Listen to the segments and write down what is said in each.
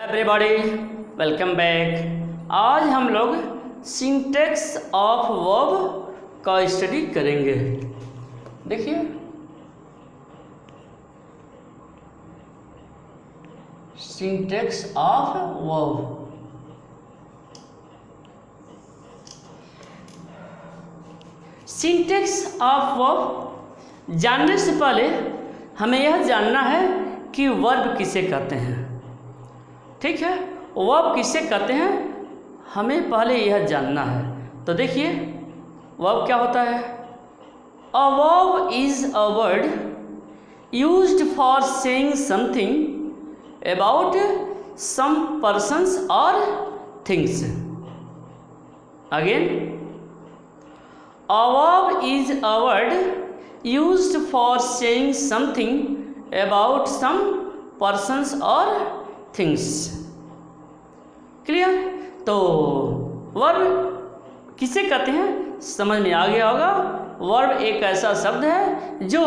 Everybody, welcome back. आज हम लोग सिंटैक्स ऑफ वर्ब का स्टडी करेंगे। देखिए, syntax of verb. Syntax of verb जानने से पहले हमें यह जानना है कि वर्ब किसे कहते हैं। ठीक है, वर्ब किसे कहते हैं हमें पहले यह जानना है। तो देखिए, वर्ब क्या होता है। A verb is a word used for saying something about some persons और things. Again, a verb is a word used for saying something about some persons और थिंग्स। क्लियर? तो वर्ब किसे कहते हैं समझ में आ गया होगा। वर्ब एक ऐसा शब्द है जो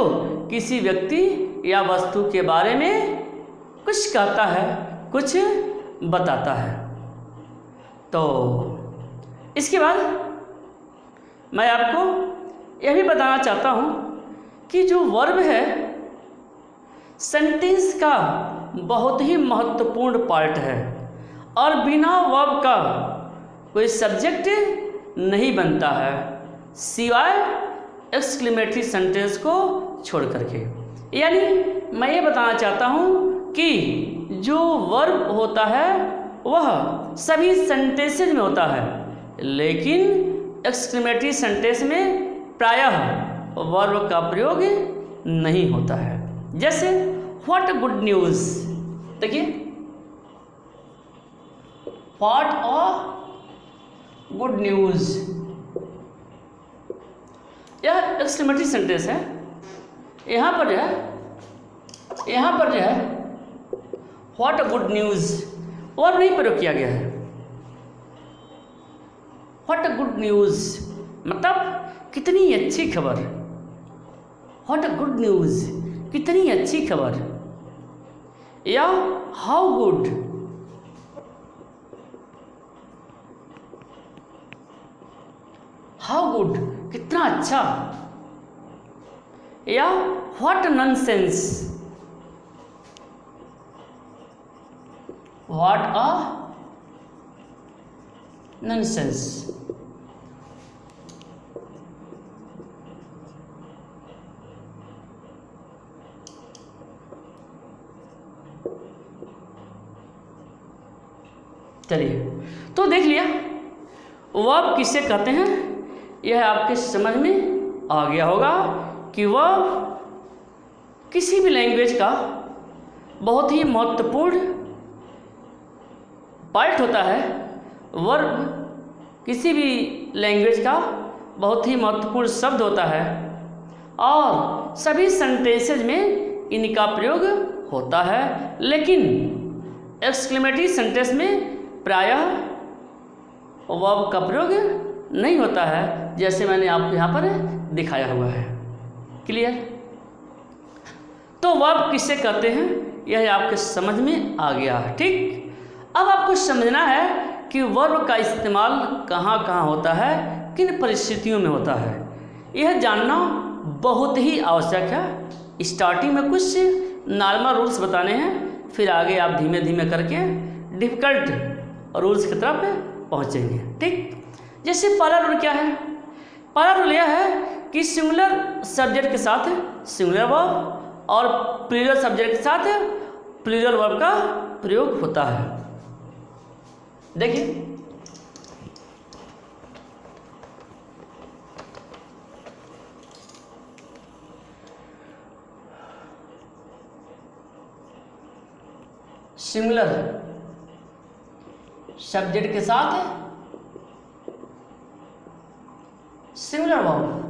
किसी व्यक्ति या वस्तु के बारे में कुछ कहता है, कुछ बताता है। तो इसके बाद मैं आपको यह भी बताना चाहता हूँ कि जो वर्ब है सेंटेंस का बहुत ही महत्वपूर्ण पार्ट है और बिना वर्ब का कोई सब्जेक्ट नहीं बनता है, सिवाय एक्सक्लेमेटरी सेंटेंस को छोड़ करके। यानी मैं ये बताना चाहता हूँ कि जो वर्ब होता है वह सभी सेंटेंसेज में होता है, लेकिन एक्सक्लेमेटरी सेंटेंस में प्रायः वर्ब का प्रयोग नहीं होता है। जैसे व्हाट गुड न्यूज़। देखिए, व्हाट अ गुड न्यूज़, यह एक्सक्लेमेटरी सेंटेंस है। यहाँ पर जो है व्हाट अ गुड न्यूज़ और नहीं प्रयोग किया गया है। व्हाट अ गुड न्यूज़ मतलब कितनी अच्छी खबर। व्हाट अ गुड न्यूज़, कितनी अच्छी खबर। या हाउ गुड, हाउ गुड कितना अच्छा। या what nonsense, what a nonsense. चलिए, तो देख लिया वर्ब किसे कहते हैं, यह आपके समझ में आ गया होगा कि वर्ब किसी भी लैंग्वेज का बहुत ही महत्वपूर्ण पार्ट होता है। वर्ब किसी भी लैंग्वेज का बहुत ही महत्वपूर्ण शब्द होता है और सभी सेंटेंसेज में इनका प्रयोग होता है, लेकिन एक्सक्लेमेटरी सेंटेंस में प्रायः वर्ब का प्रयोग नहीं होता है, जैसे मैंने आपको यहाँ पर दिखाया हुआ है। क्लियर? तो वर्ब किसे कहते हैं यह आपके समझ में आ गया है। ठीक, अब आपको समझना है कि वर्ब का इस्तेमाल कहाँ कहाँ होता है, किन परिस्थितियों में होता है। यह जानना बहुत ही आवश्यक है। स्टार्टिंग में कुछ नॉर्मल रूल्स बताने हैं, फिर आगे आप धीमे धीमे करके डिफ़िकल्ट रूल्स की तरफ पहुँचेंगे। ठीक, जैसे पहला रूल क्या है। पहला रूल यह है कि सिंगुलर सब्जेक्ट के साथ सिंगुलर वर्ब और प्लूरल सब्जेक्ट के साथ प्लूरल वर्ब का प्रयोग होता है। देखिए, सिंगुलर सब्जेक्ट के साथ सिंगुलर वर्ब,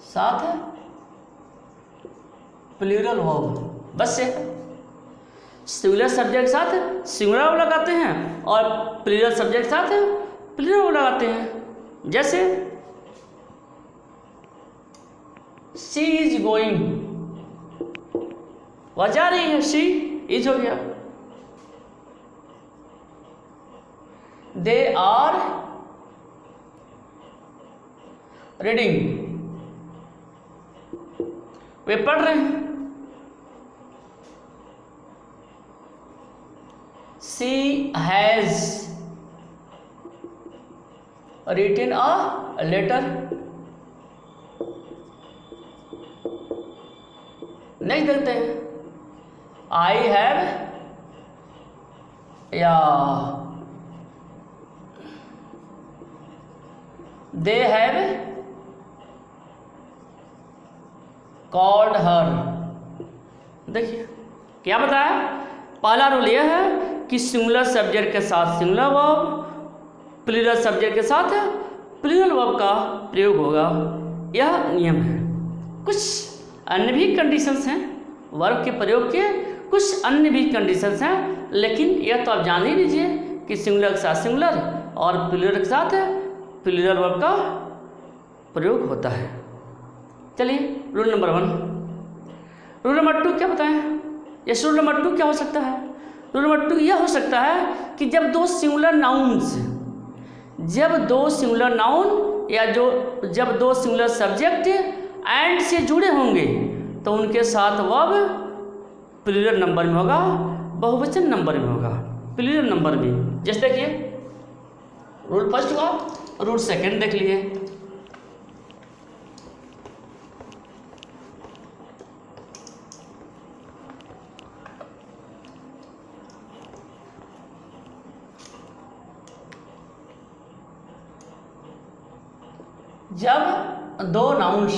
साथ प्लूरल वर्ब। बस से सिंगुलर सब्जेक्ट साथ सिंगुलर वर्ब लगाते हैं और प्लूरल सब्जेक्ट साथ प्लूरल वर्ब लगाते हैं। जैसे शी इज गोइंग, वह जा रही है, शी इज हो गया। दे आर रीडिंग, वे पढ़ रहे हैं। She has written a letter, next देखते हैं। आई हैव, या दे हैव कॉल्ड हर। देखिए क्या बताया, पहला रूल यह है कि सिंगुलर सब्जेक्ट के साथ सिंगुलर वर्ब, प्लूरल सब्जेक्ट के साथ प्लूरल वर्ब का प्रयोग होगा, यह नियम है। कुछ अन्य भी कंडीशंस हैं, वर्ब के प्रयोग के कुछ अन्य भी कंडीशंस हैं, लेकिन यह तो आप जान ही लीजिए कि सिंगुलर के साथ सिंगुलर और प्लूरल के साथ प्लूरल वर्ब का प्रयोग होता है। चलिए रूल नंबर 1। रूल नंबर 2 क्या बताएं? यस, रूल नंबर 2 क्या हो सकता है? रूल नंबर 2 यह हो सकता है कि जब दो सिंगुलर नाउन्स, जब दो सिंगुलर नाउन या जब दो सिंगुलर सब्जेक्ट एंड से जुड़े होंगे तो उनके साथ वर्ब प्लूरल नंबर में होगा, बहुवचन नंबर में होगा, प्लूरल नंबर में। जैसे देखिए रूल फर्स्ट हुआ, रूल सेकंड देख लिए। जब दो नाउन्स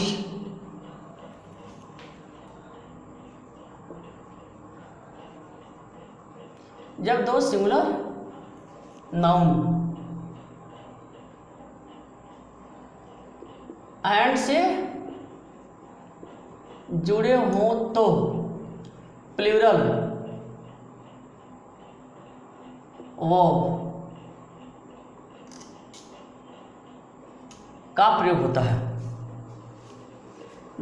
जब दो सिंगुलर नाउन एंड से जुड़े हों तो प्लूरल वर्ब का प्रयोग होता है।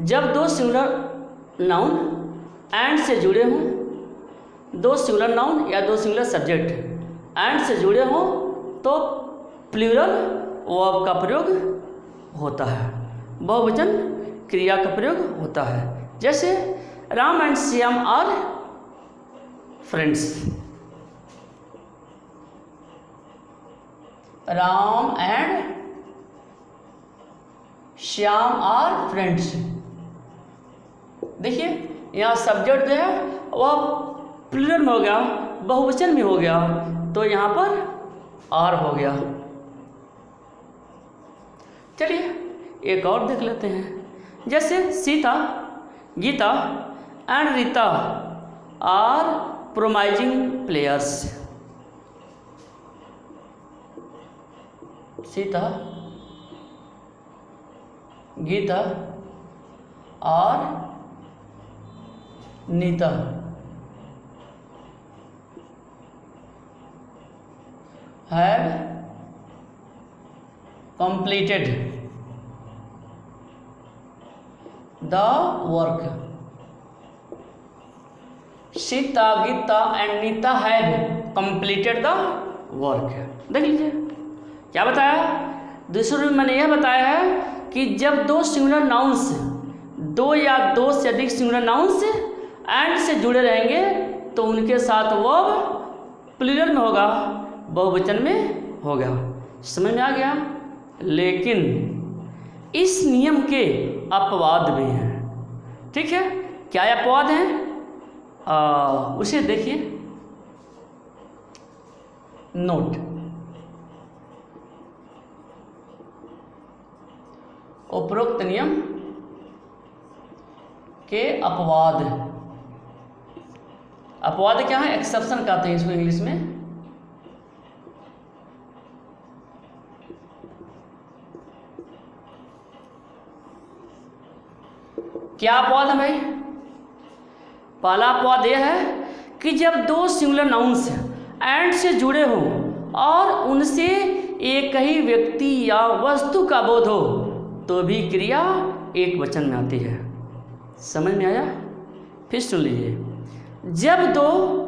जब दो सिंगुलर नाउन एंड से जुड़े हों, दो सिंगुलर नाउन या दो सिंगुलर सब्जेक्ट एंड से जुड़े हों तो प्लूरल वर्ब का प्रयोग होता है, बहुवचन क्रिया का प्रयोग होता है। जैसे Ram and Shyam are friends, Ram and Shyam are friends. देखिए यहाँ सब्जेक्ट जो है वह प्लूरल में हो गया, बहुवचन में हो गया, तो यहाँ पर आर हो गया। चलिए एक और देख लेते हैं। जैसे Sita, Gita and Rita are promising players. Sita, Gita और Nita have completed the work. Sita, Gita and Nita have completed the work। देख लीजिए क्या बताया। दूसरे में मैंने यह बताया है कि जब दो सिंगुलर नाउन्स, दो या दो से अधिक सिंगुलर नाउन्स एंड से जुड़े रहेंगे तो उनके साथ वर्ब प्लूरल में होगा, बहुवचन में होगा। समझ में आ गया। लेकिन इस नियम के अपवाद भी हैं। ठीक है, क्या अपवाद हैं उसे देखिए। नोट, उपरोक्त नियम के अपवाद। अपवाद क्या है? एक्सेप्शन कहते हैं इसको इंग्लिश में। क्या अपवाद है भाई? पहला अपवाद यह है कि जब दो सिंगुलर नाउन्स एंड से जुड़े हों और उनसे एक ही व्यक्ति या वस्तु का बोध हो तो भी क्रिया एक वचन में आती है। समझ में आया? फिर सुन लीजिए, जब दो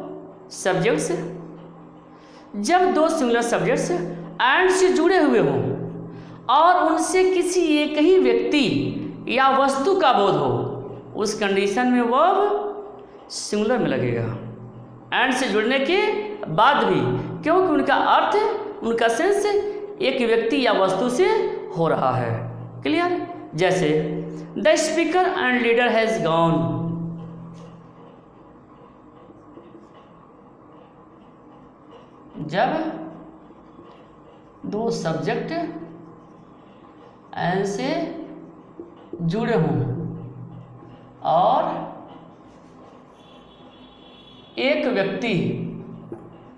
सिंगुलर सब्जेक्ट्स एंड से जुड़े हुए हों और उनसे किसी एक ही व्यक्ति या वस्तु का बोध हो, उस कंडीशन में वर्ब सिंगुलर में लगेगा एंड से जुड़ने के बाद भी, क्योंकि उनका अर्थ, उनका सेंस एक व्यक्ति या वस्तु से हो रहा है। क्लियर? जैसे the speaker and leader has gone, जब दो सब्जेक्ट एंड से जुड़े हों और एक व्यक्ति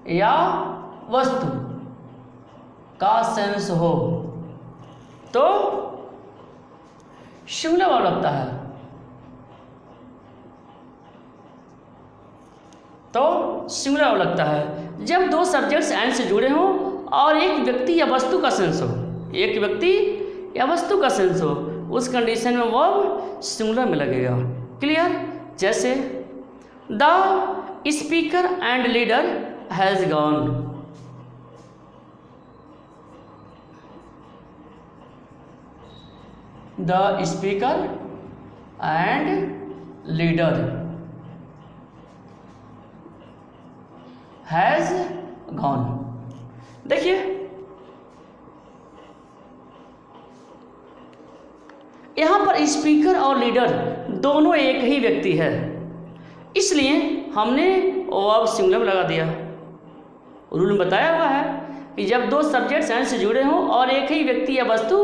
या वस्तु का सेंस हो तो सिंगुलर वर्ब लगता है। जब दो सब्जेक्ट्स एंड से जुड़े हों और एक व्यक्ति या वस्तु का सेंस हो, उस कंडीशन में वर्ब सिंगुलर में लगेगा। क्लियर? जैसे the speaker and leader has gone, the speaker and leader has gone. देखिए, यहां पर स्पीकर और लीडर दोनों एक ही व्यक्ति है, इसलिए हमने वर्ब सिंगुलर में लगा दिया। रूल में बताया हुआ है कि जब दो सब्जेक्ट्स एंड से जुड़े हों और एक ही व्यक्ति या वस्तु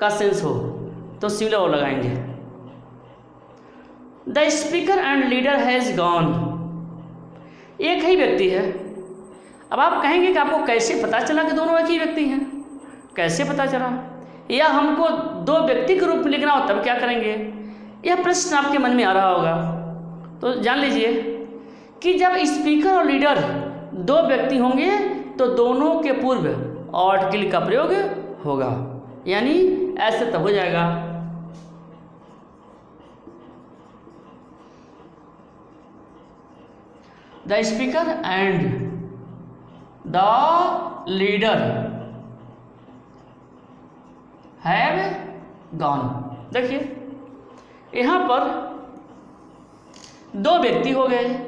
का सेंस हो तो सिंगुलर वर्ब लगाएंगे। The speaker and leader has gone, एक ही व्यक्ति है। अब आप कहेंगे कि आपको कैसे पता चला कि दोनों एक ही व्यक्ति हैं? कैसे पता चला? या हमको दो व्यक्ति के रूप में लिखना हो तब क्या करेंगे? यह प्रश्न आपके मन में आ रहा होगा। तो जान लीजिए कि जब स्पीकर और लीडर दो व्यक्ति होंगे तो दोनों के पूर्व आर्टिकल का प्रयोग होगा, यानी ऐसे तब हो जाएगा। The speaker and the leader have gone. देखिए, यहाँ पर दो व्यक्ति हो गए,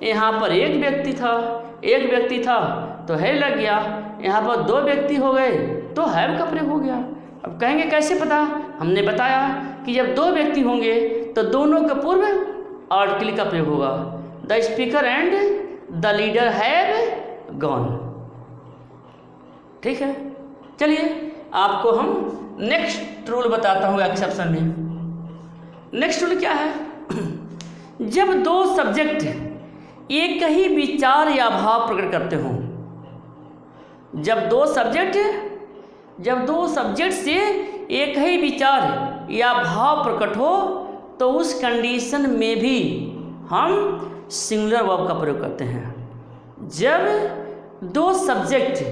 यहाँ पर एक व्यक्ति था तो है लग गया, यहाँ पर दो व्यक्ति हो गए तो हैव का प्रयोग हो गया। अब कहेंगे कैसे पता? हमने बताया कि जब दो व्यक्ति होंगे तो दोनों के पूर्व आर्टिकल का प्रयोग होगा। The speaker and the leader have gone. ठीक है, चलिए आपको हम नेक्स्ट रूल बताता हूँ एक्सेप्शन में। नेक्स्ट रूल क्या है? जब दो सब्जेक्ट एक ही विचार या भाव प्रकट करते हों, जब दो सब्जेक्ट से एक ही विचार या भाव प्रकट हो तो उस कंडीशन में भी हम सिंगुलर वर्ब का प्रयोग करते हैं। जब दो सब्जेक्ट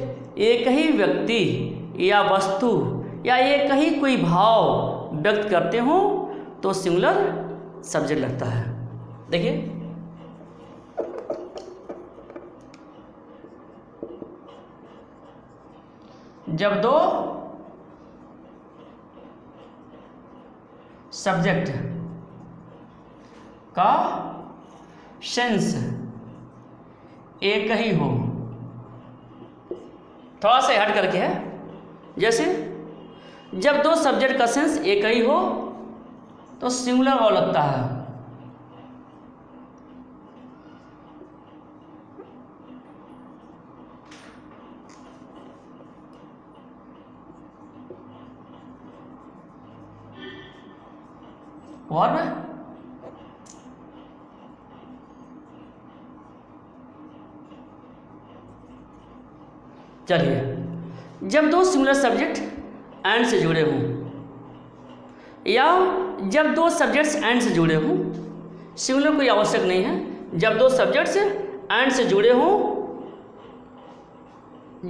एक ही व्यक्ति या वस्तु या एक ही कोई भाव व्यक्त करते हों तो सिंगुलर सब्जेक्ट लगता है। देखिए, जब दो सब्जेक्ट का सेंस एक ही हो, थोड़ा सा हट करके है, जैसे जब दो सब्जेक्ट का सेंस एक ही हो तो सिंगुलर वर्ब लगता है। वर्ब चलिए, जब दो सिंगुलर सब्जेक्ट एंड से जुड़े हों या जब दो सब्जेक्ट्स एंड से जुड़े हों, सिंगुलर कोई आवश्यक नहीं है। जब दो सब्जेक्ट्स एंड से जुड़े हों,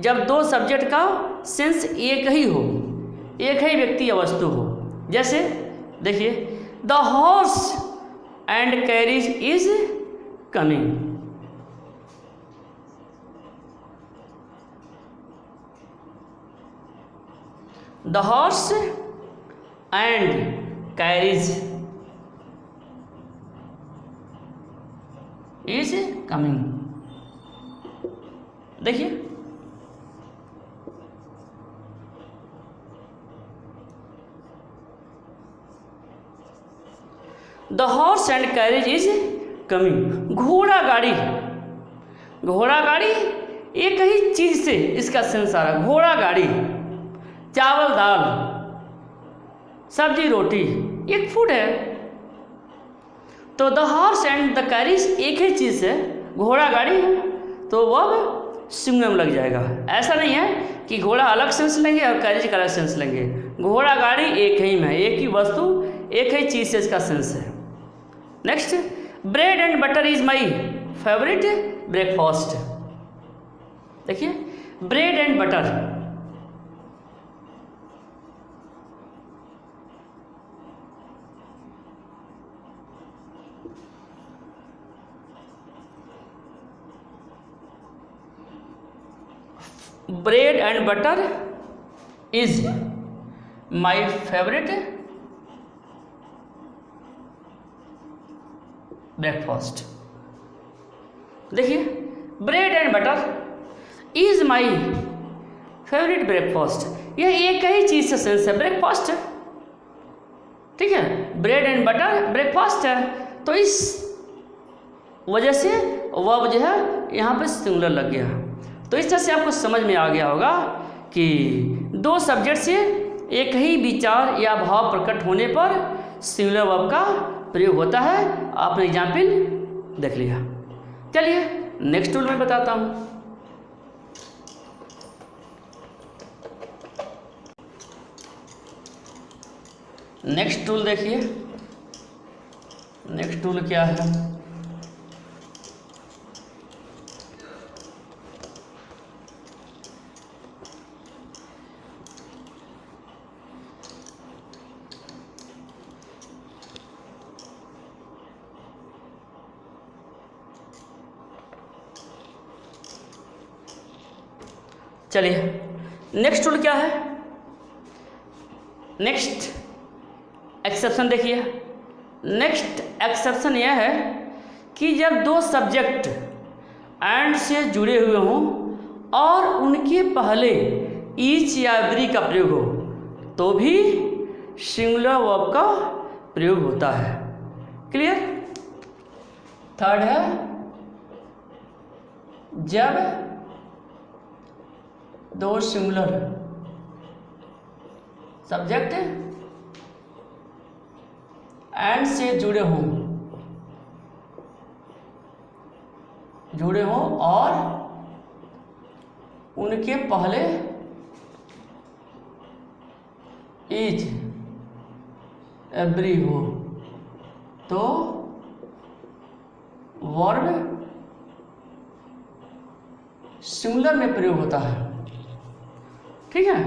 जब दो सब्जेक्ट का सेंस एक ही हो, एक ही व्यक्ति या वस्तु हो। जैसे देखिए, the horse and carriage is coming. The horse and carriage is coming. देखिए the horse and carriage is coming. घोड़ा गाड़ी, घोड़ा गाड़ी एक ही चीज से इसका सेंस आ रहा है। घोड़ा गाड़ी, चावल दाल सब्जी रोटी एक फूड है। तो the horse and the carriage एक ही चीज़ है, घोड़ा गाड़ी है, तो वह सिंगल में लग जाएगा। ऐसा नहीं है कि घोड़ा अलग सेंस लेंगे और कैरेज का अलग सेंस लेंगे। घोड़ा गाड़ी एक ही में, एक ही वस्तु, एक ही चीज़ से इसका सेंस है। Next, bread and butter is my favourite breakfast. देखिए bread and butter, bread and butter is my favourite breakfast. देखिए bread and butter is my favourite breakfast, यह एक ही चीज़ से सेंस है, ब्रेकफास्ट है। ठीक है, ब्रेड एंड बटर ब्रेकफास्ट है, तो इस वजह से वर्ब जो है यहाँ पे सिंगुलर लग गया। तो इस तरह से आपको समझ में आ गया होगा कि दो सब्जेक्ट से एक ही विचार या भाव प्रकट होने पर सिंगुलर वर्ब का प्रयोग होता है। आपने एग्जाम्पल देख लिया। चलिए नेक्स्ट टूल में बताता हूँ। नेक्स्ट टूल देखिए, नेक्स्ट टूल क्या है। चलिए नेक्स्ट टूल क्या है। नेक्स्ट एक्सेप्शन देखिए। नेक्स्ट एक्सेप्शन यह है कि जब दो सब्जेक्ट एंड से जुड़े हुए हों और उनके पहले ईच या एवरी का प्रयोग हो तो भी सिंगुलर वर्ब का प्रयोग होता है। क्लियर। थर्ड है जब दो सिंगुलर सब्जेक्ट एंड से जुड़े हों और उनके पहले ईच एवरी हो तो वर्ब सिंगुलर में प्रयोग होता है। ठीक है,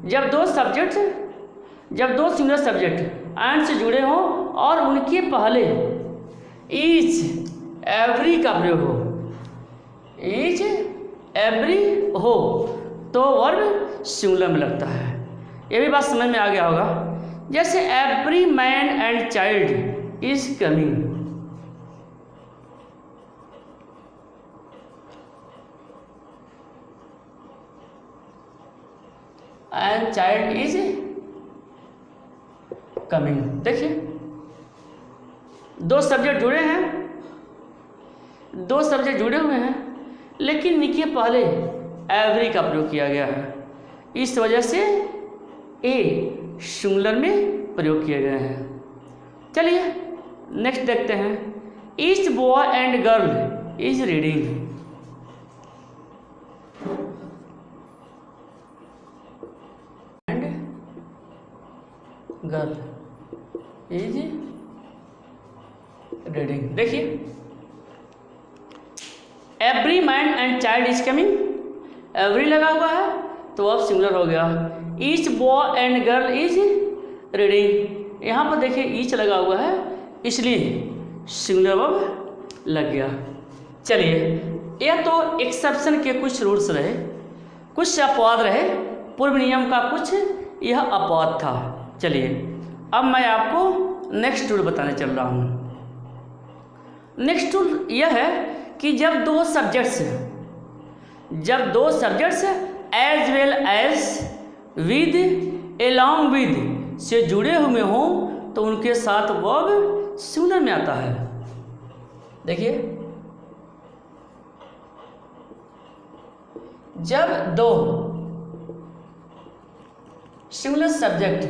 जब दो सिंगुलर सब्जेक्ट एंड से जुड़े हों और उनके पहले ईच एवरी का प्रयोग हो, ईच एवरी हो तो वर्ब सिंगुलर में लगता है। ये भी बात समझ में आ गया होगा। जैसे every man and child is coming, and child is coming. देखिए दो सब्जेक्ट जुड़े हैं, दो सब्जेक्ट जुड़े हुए हैं, लेकिन इनके पहले एवरी का प्रयोग किया गया है। इस वजह से ए सिंगुलर में प्रयोग किए गए हैं। चलिए नेक्स्ट देखते हैं। Each boy and girl is reading, girl is reading. देखिए every man and child is coming, every लगा हुआ है तो अब सिंगुलर हो गया। Each boy and girl is reading, यहाँ पर देखिए ईच लगा हुआ है इसलिए सिंगुलर वर्ब लग गया। चलिए, यह तो एक्सेप्शन के कुछ रूल्स रहे, कुछ अपवाद रहे, पूर्व नियम का कुछ यह अपवाद था। चलिए, अब मैं आपको नेक्स्ट रूल बताने चल रहा हूँ। नेक्स्ट रूल यह है कि जब दो subjects as well as with along with से जुड़े हुए हों तो उनके साथ वर्ब सिंगुलर में आता है। देखिए, जब दो singular subject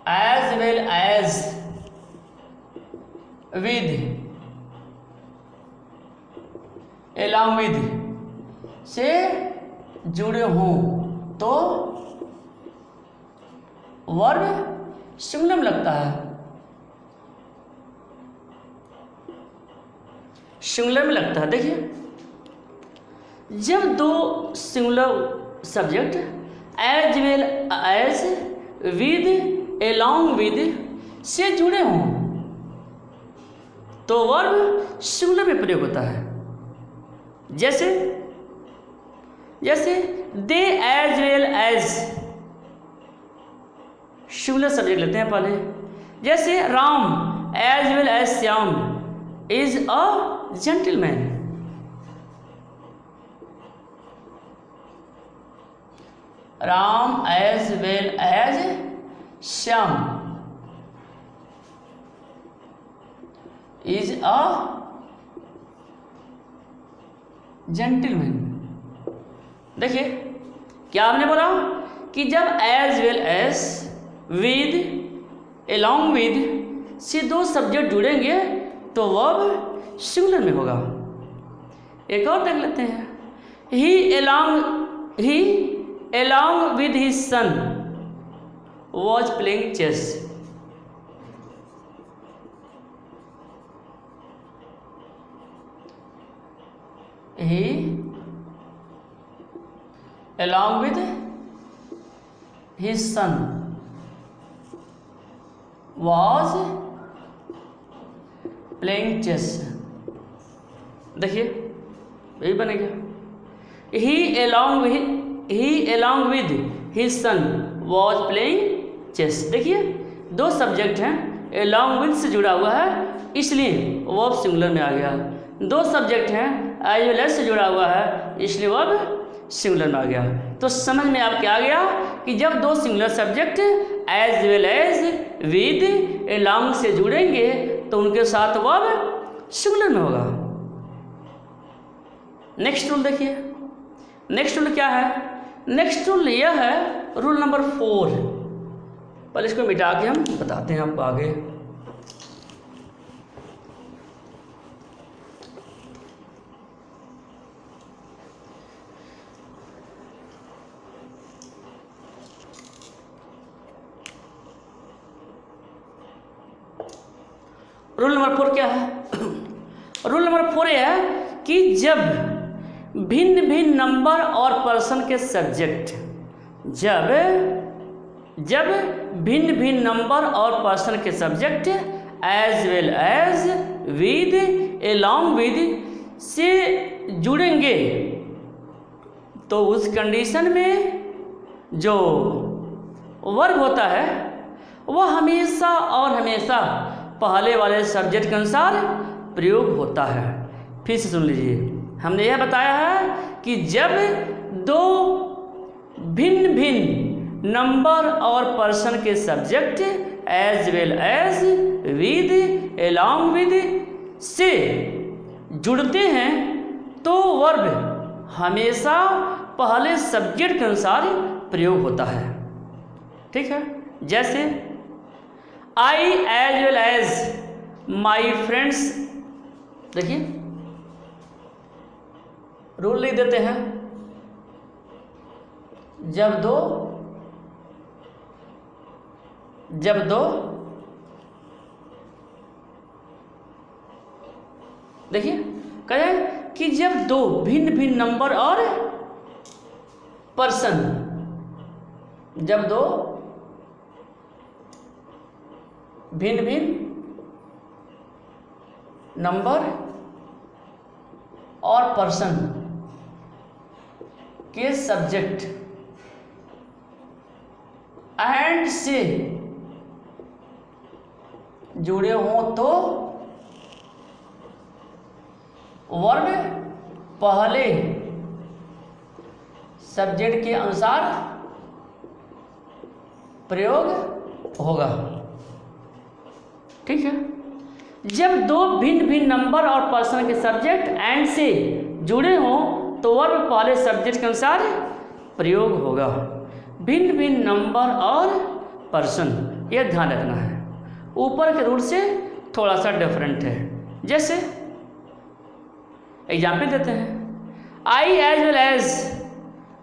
as well as with along with से जुड़े हों तो वर्ब सिंगुलर में लगता है। सिंगुलर में लगता है। देखिए, जब दो singular subject as well as with along with से जुड़े हों तो वर्ब सिंगुलर में प्रयोग होता है। जैसे दे as well as, singular subject लेते हैं पहले। जैसे Ram as well as Shyam is a gentleman. Ram as well as Shyam is a gentleman. देखिए, क्या आपने बोला कि जब as well as with along with से दो सब्जेक्ट जुड़ेंगे तो वर्ब सिंगुलर में होगा। एक और देख लेते हैं। ही along with his son was playing chess। He along with his son was playing chess। देखिए, यही बनेगा। He along with his son was playing chess। देखिए, दो सब्जेक्ट हैं, along with से जुड़ा हुआ है इसलिए वर्ब सिंगुलर में आ गया। दो सब्जेक्ट हैं एज वेल एज से जुड़ा हुआ है इसलिए वर्ब सिंगुलर में आ गया। तो समझ में आपके आ गया कि जब दो singular subject as well as with along से जुड़ेंगे तो उनके साथ वर्ब सिंगुलर में होगा। नेक्स्ट रूल देखिए, नेक्स्ट रूल क्या है? नेक्स्ट रूल यह है रूल नंबर 4। पहले इसको मिटा के हम बताते हैं आपको आगे। रूल नंबर 4 क्या है? रूल नंबर 4 यह है कि जब भिन्न भिन्न नंबर और पर्सन के सब्जेक्ट जब भिन्न भिन्न नंबर और पर्सन के subject as well as with along with से जुड़ेंगे तो उस कंडीशन में जो वर्ब होता है वह हमेशा और हमेशा पहले वाले सब्जेक्ट के अनुसार प्रयोग होता है। फिर से सुन लीजिए, हमने यह बताया है कि जब दो भिन्न भिन्न नंबर और पर्सन के subject as well as with along with से जुड़ते हैं तो वर्ब हमेशा पहले सब्जेक्ट के अनुसार प्रयोग होता है। ठीक है, जैसे I as well as my friends. देखिए, रूल लिख देते हैं। जब दो देखिए कहें कि जब दो भिन्न भिन्न नंबर और पर्सन भिन्न भिन्न नंबर और पर्सन के सब्जेक्ट एंड से जुड़े हों तो वर्ब पहले सब्जेक्ट के अनुसार प्रयोग होगा। ठीक है, जब दो भिन्न भिन्न नंबर और पर्सन के सब्जेक्ट एंड से जुड़े हों तो वर्ब पहले सब्जेक्ट के अनुसार प्रयोग होगा। भिन्न भिन्न नंबर और पर्सन, यह ध्यान रखना है, ऊपर के रूल से थोड़ा सा डिफरेंट है। जैसे एग्जाम्पल देते हैं, I as well as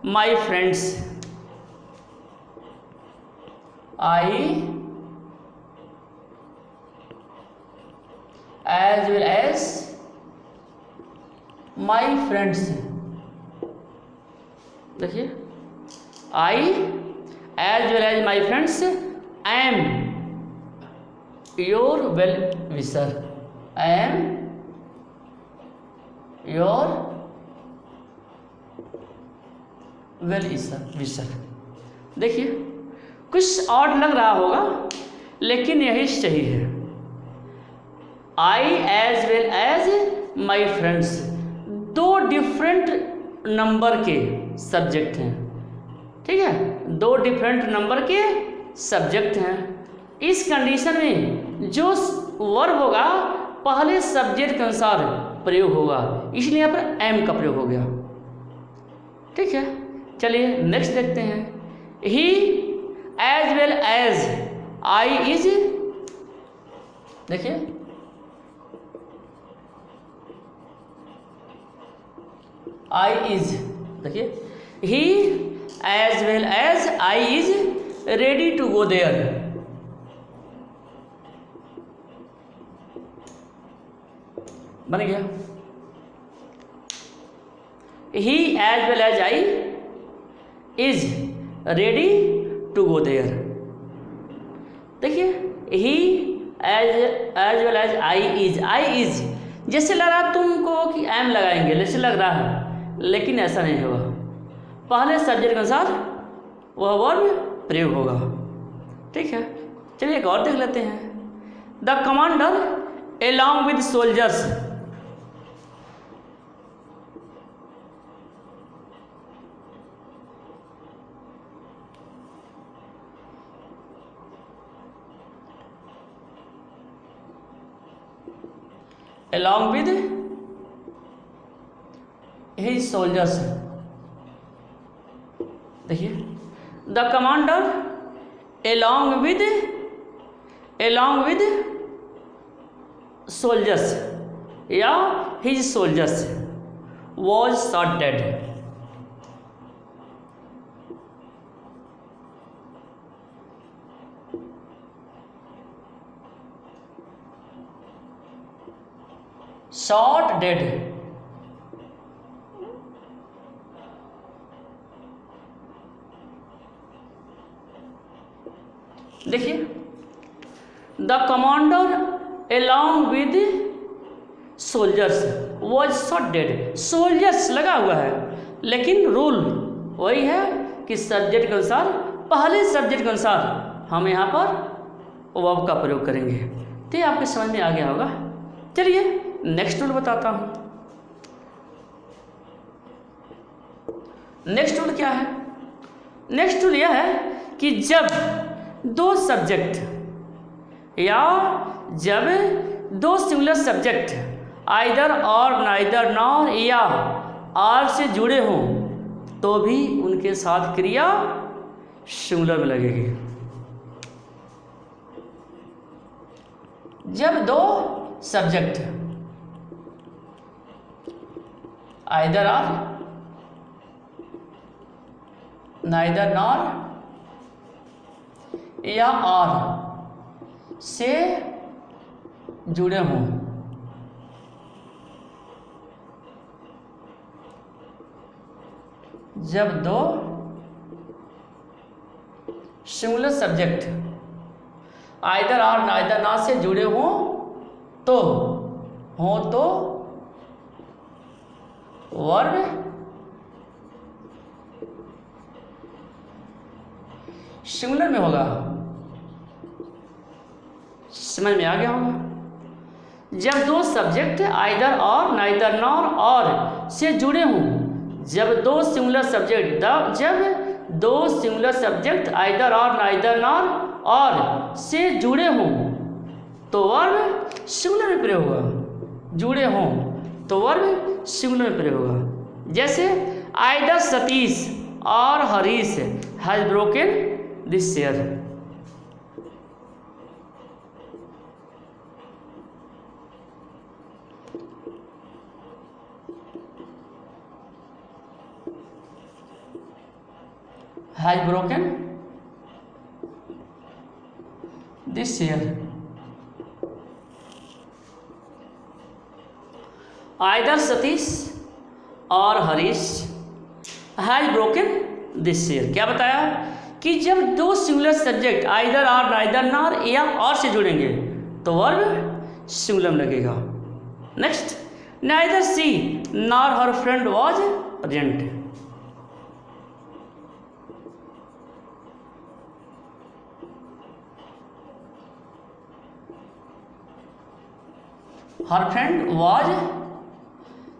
my friends, I as well as my friends. देखिए, I as well as my friends am your well wisher, am your well wisher. देखिए, कुछ ऑड लग रहा होगा लेकिन यही सही है। I as well as my friends, दो डिफरेंट नंबर के सब्जेक्ट हैं। ठीक है, दो डिफरेंट नंबर के सब्जेक्ट हैं। इस कंडीशन में जो वर्ब होगा पहले सब्जेक्ट के अनुसार प्रयोग होगा, इसलिए यहाँ पर एम का प्रयोग हो गया। ठीक है, चलिए नेक्स्ट देखते हैं। He as well as I is, देखिए आई इज, देखिए he as well as I is ready to go there. बन गया। He as well as I is ready to go there. देखिए, he as well as I is, जैसे लग रहा तुमको कि एम लगाएंगे, जैसे लग रहा है, लेकिन ऐसा नहीं होगा। पहले सब्जेक्ट के अनुसार वह वर्ब प्रयोग होगा। ठीक है, चलिए एक और देख लेते हैं। The commander along with soldiers, along with his soldiers। देखिए, the commander along with soldiers या his soldiers was shot dead। shot dead, देखिए, the commander along with soldiers was shot dead। Soldiers लगा हुआ है, लेकिन रूल वही है कि सब्जेक्ट के अनुसार, पहले सब्जेक्ट के अनुसार हम यहाँ पर वर्ब का प्रयोग करेंगे। तो ये आपके समझ में आ गया होगा। चलिए नेक्स्ट रूल बताता हूँ। नेक्स्ट रूल क्या है? नेक्स्ट रूल यह है कि जब दो सब्जेक्ट या जब दो सिंगुलर सब्जेक्ट आइदर और, नाइदर, नॉर या आर से जुड़े हों तो भी उनके साथ क्रिया सिंगुलर में लगेगी। जब दो subject either or, neither, nor या आर से जुड़े हों जब दो सिंगुलर सब्जेक्ट आइदर और नाइदर नॉर से जुड़े हों तो वर्ब सिंगुलर में होगा। समझ में आ गया होगा। जब दो सब्जेक्ट आइदर और नाइदर नॉर और से जुड़े हों, जब दो सिंगुलर सब्जेक्ट आइदर और नाइदर नॉर और से जुड़े हों तो वर्ब सिंगुलर में प्रयोग होगा। जुड़े हों तो वर्ब सिंगुलर में प्रयोग होगा। जैसे आइदर सतीश और Harish has broken this chair. Has broken this chair. Either Satish और Harish has broken this chair. क्या बताया कि जब दो सिंगुलर सब्जेक्ट आइदर और नाइदर नॉर या और से जुड़ेंगे तो वर्ब सिंगुलर में लगेगा। Next, neither she nor her friend was present. Her friend was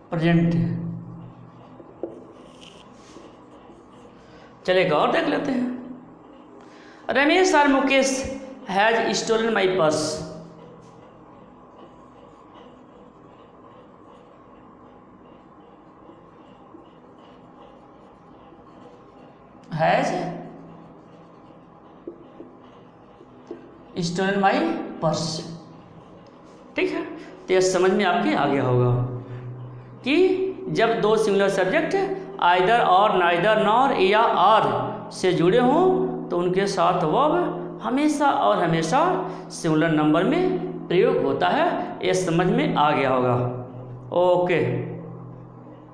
present. चलिए और देख लेते हैं। रमेश और Mukesh has stolen my purse. Has stolen my purse. ठीक है, तो यह समझ में आपके आ गया होगा कि जब दो सिंगुलर सब्जेक्ट आइदर और नाइदर नॉर या आर से जुड़े हों तो उनके साथ वर्ब हमेशा और हमेशा सिंगुलर नंबर में प्रयोग होता है। यह समझ में आ गया होगा। ओके।